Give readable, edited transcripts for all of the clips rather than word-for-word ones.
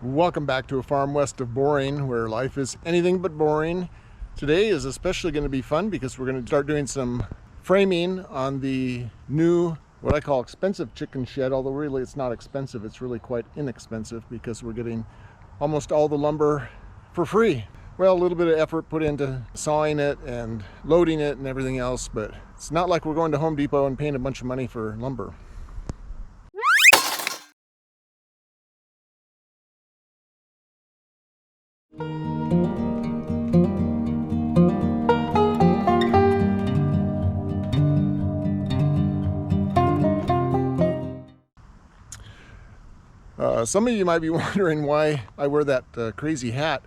Welcome back to a farm west of boring, where life is anything but boring. Today is especially going to be fun because we're going to start doing some framing on the new, what I call expensive chicken shed, although really it's not expensive, it's really quite inexpensive because we're getting almost all the lumber for free. Well, a little bit of effort put into sawing it and loading it and everything else, but it's not like we're going to Home Depot and paying a bunch of money for lumber. Some of you might be wondering why I wear that crazy hat.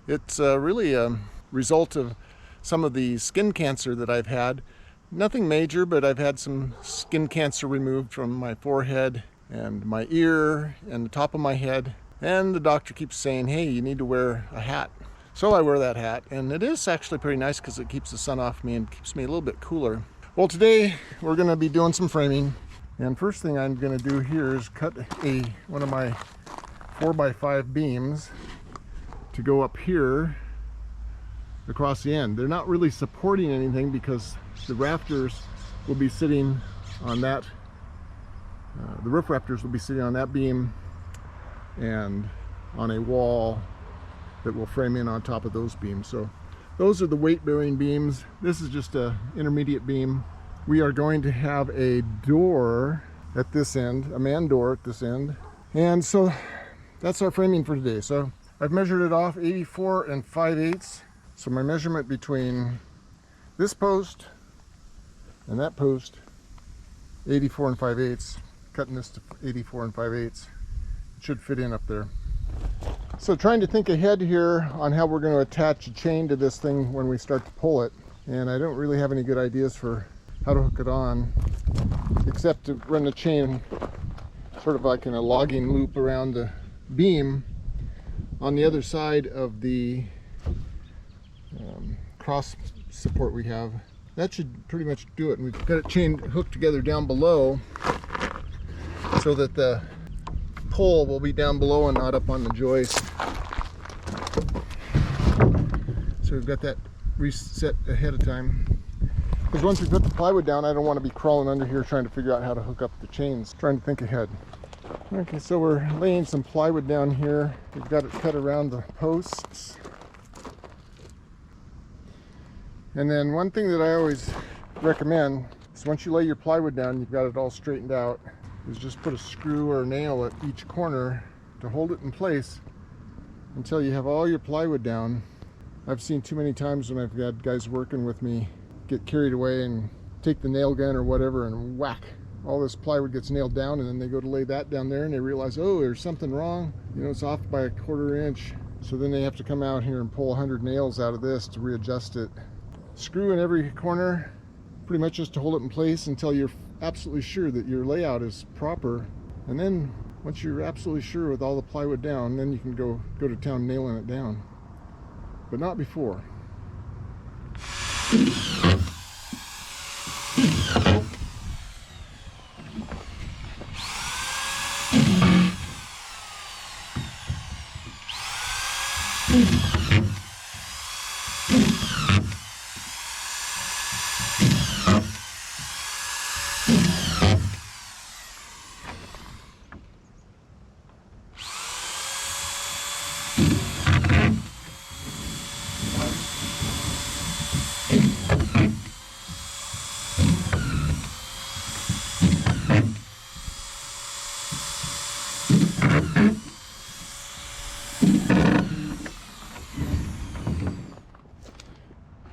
It's really a result of some of the skin cancer that I've had. Nothing major, but I've had some skin cancer removed from my forehead and my ear and the top of my head. And the doctor keeps saying, hey, you need to wear a hat. So I wear that hat, and it is actually pretty nice because it keeps the sun off me and keeps me a little bit cooler. Well, today we're going to be doing some framing. And first thing I'm going to do here is cut one of my 4x5 beams to go up here across the end. They're not really supporting anything because the rafters will be sitting on that, the roof rafters will be sitting on that beam and on a wall that will frame in on top of those beams. So those are the weight-bearing beams. This is just an intermediate beam. We are going to have a door at this end, a man door at this end. And so that's our framing for today. So I've measured it off 84 5/8. So my measurement between this post and that post, 84 5/8. Cutting this to 84 5/8. It should fit in up there. So trying to think ahead here on how we're going to attach a chain to this thing when we start to pull it. And I don't really have any good ideas for how to hook it on, except to run the chain sort of like in a logging loop around the beam on the other side of the cross support we have. That should pretty much do it. And we've got it chain hooked together down below so that the pole will be down below and not up on the joist. So we've got that reset ahead of time. Because once we put the plywood down, I don't want to be crawling under here trying to figure out how to hook up the chains. Trying to think ahead. Okay, so we're laying some plywood down here. We've got it cut around the posts. And then one thing that I always recommend is once you lay your plywood down, you've got it all straightened out, is just put a screw or a nail at each corner to hold it in place until you have all your plywood down. I've seen too many times when I've had guys working with me get carried away and take the nail gun or whatever and whack. All this plywood gets nailed down, and then they go to lay that down there and they realize, oh, there's something wrong. You know, it's off by a 1/4 inch. So then they have to come out here and pull 100 nails out of this to readjust it. Screw in every corner, pretty much just to hold it in place until you're absolutely sure that your layout is proper. And then once you're absolutely sure with all the plywood down, then you can go to town nailing it down. But not before.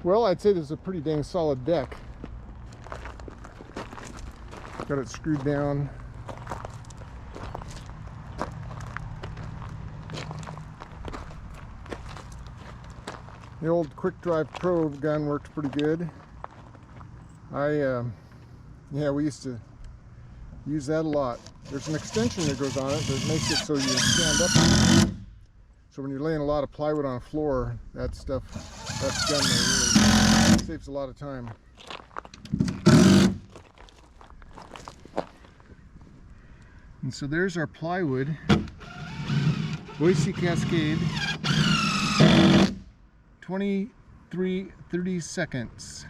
Well, I'd say this is a pretty dang solid deck. Got it screwed down. The old Quick Drive Pro gun worked pretty good. Yeah, we used to use that a lot. There's an extension that goes on it that makes it so you stand up. So when you're laying a lot of plywood on a floor, that gun there really saves a lot of time. And so there's our plywood. Boise Cascade, 23:30 seconds.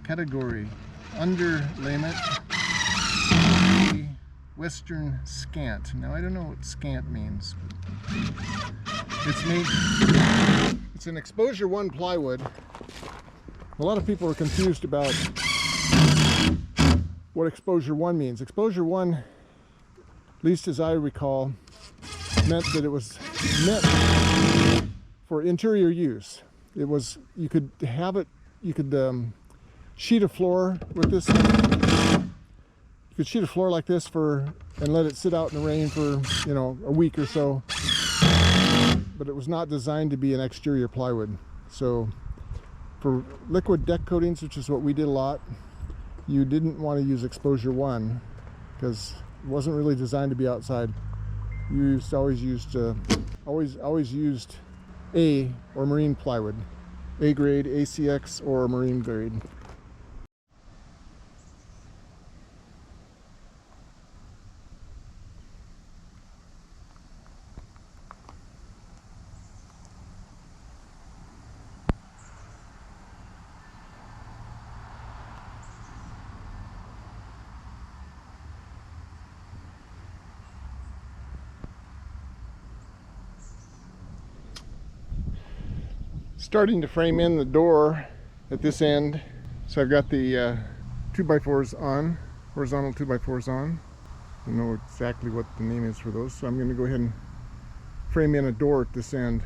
Category, underlayment, Western scant. Now I don't know what scant means. It's an exposure 1 plywood. A lot of people are confused about what exposure 1 means. Exposure 1, at least as I recall, meant that it was meant for interior use. It was, you could have it, you could sheet a floor with this. You could sheet a floor like this and let it sit out in the rain for, you know, a week or so. But it was not designed to be an exterior plywood. So for liquid deck coatings, which is what we did a lot, you didn't want to use exposure 1 because it wasn't really designed to be outside. You always used A or marine plywood, A grade, ACX, or marine grade. Starting to frame in the door at this end. So I've got the 2x4s on, horizontal 2x4s on. I don't know exactly what the name is for those, so I'm going to go ahead and frame in a door at this end.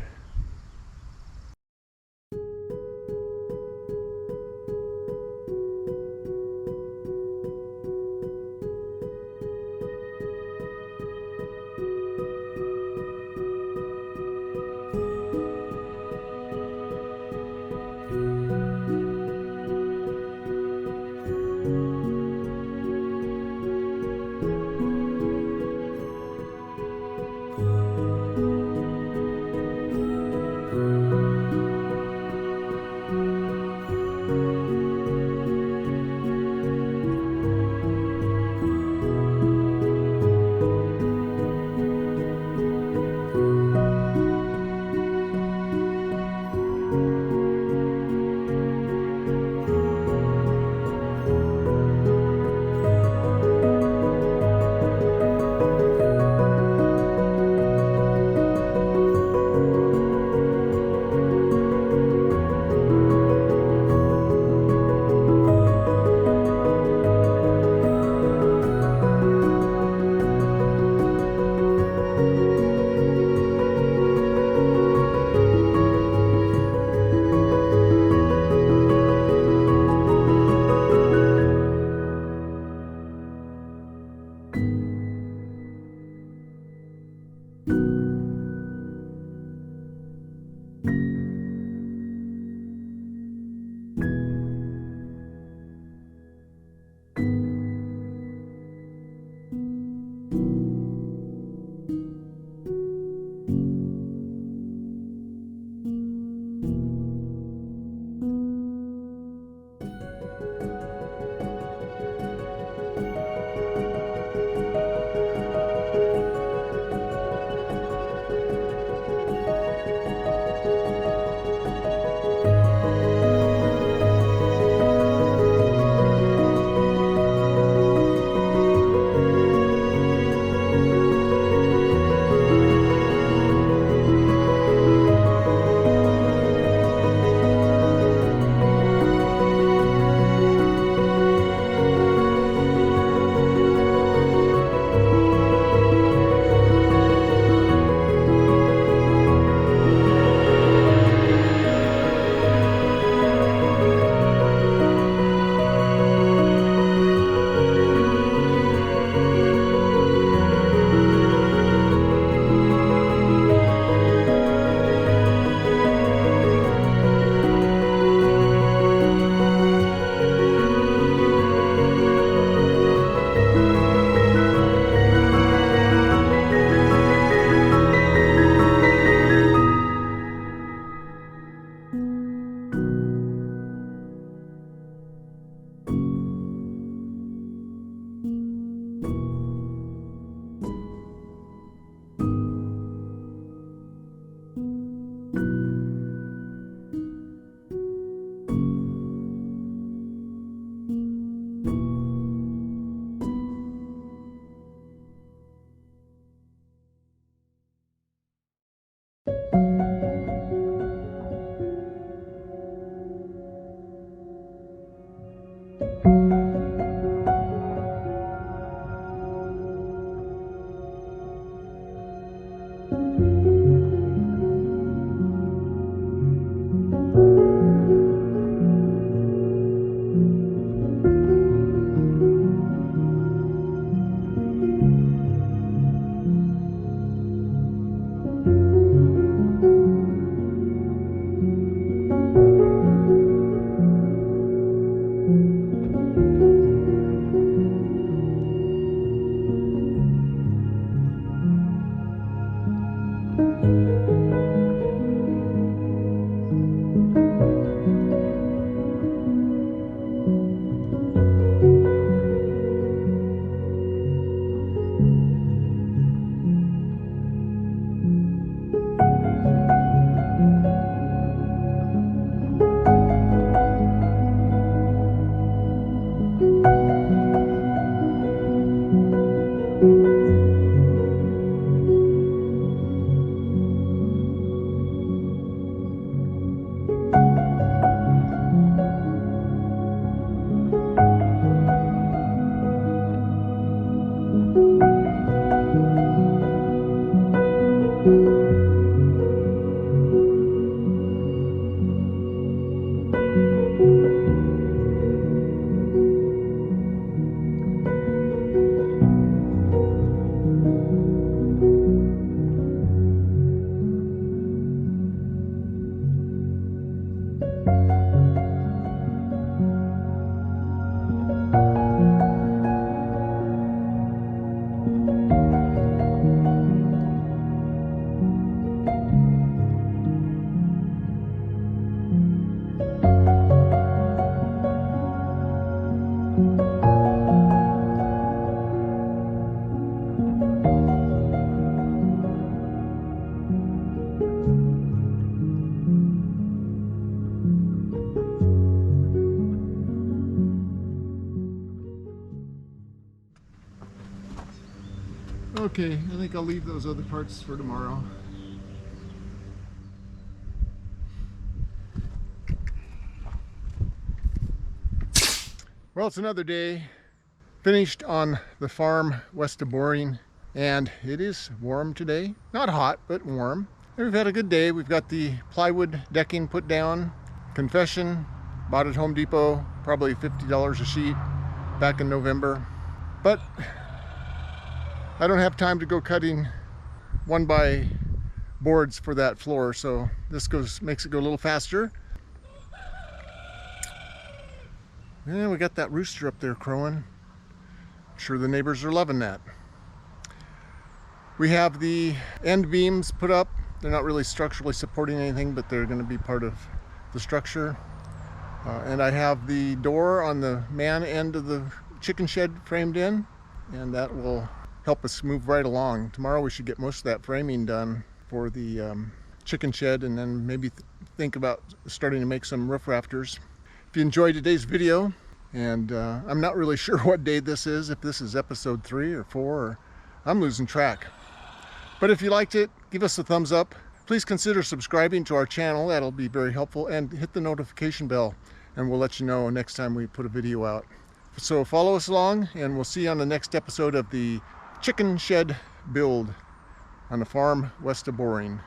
Okay, I think I'll leave those other parts for tomorrow. Well, it's another day. Finished on the farm west of Boring, and it is warm today. Not hot, but warm. And we've had a good day. We've got the plywood decking put down. Confession, bought at Home Depot, probably $50 a sheet back in November. But I don't have time to go cutting 1x boards for that floor, so this makes it go a little faster. Yeah, we got that rooster up there crowing. I'm sure the neighbors are loving that. We have the end beams put up. They're not really structurally supporting anything, but they're going to be part of the structure. And I have the door on the man end of the chicken shed framed in, and that will help us move right along. Tomorrow we should get most of that framing done for the chicken shed, and then maybe think about starting to make some roof rafters. If you enjoyed today's video, and I'm not really sure what day this is, if this is episode 3 or 4, or I'm losing track. But if you liked it, give us a thumbs up. Please consider subscribing to our channel. That'll be very helpful. And hit the notification bell, and we'll let you know next time we put a video out. So follow us along, and we'll see you on the next episode of the chicken shed build on the farm west of Boring.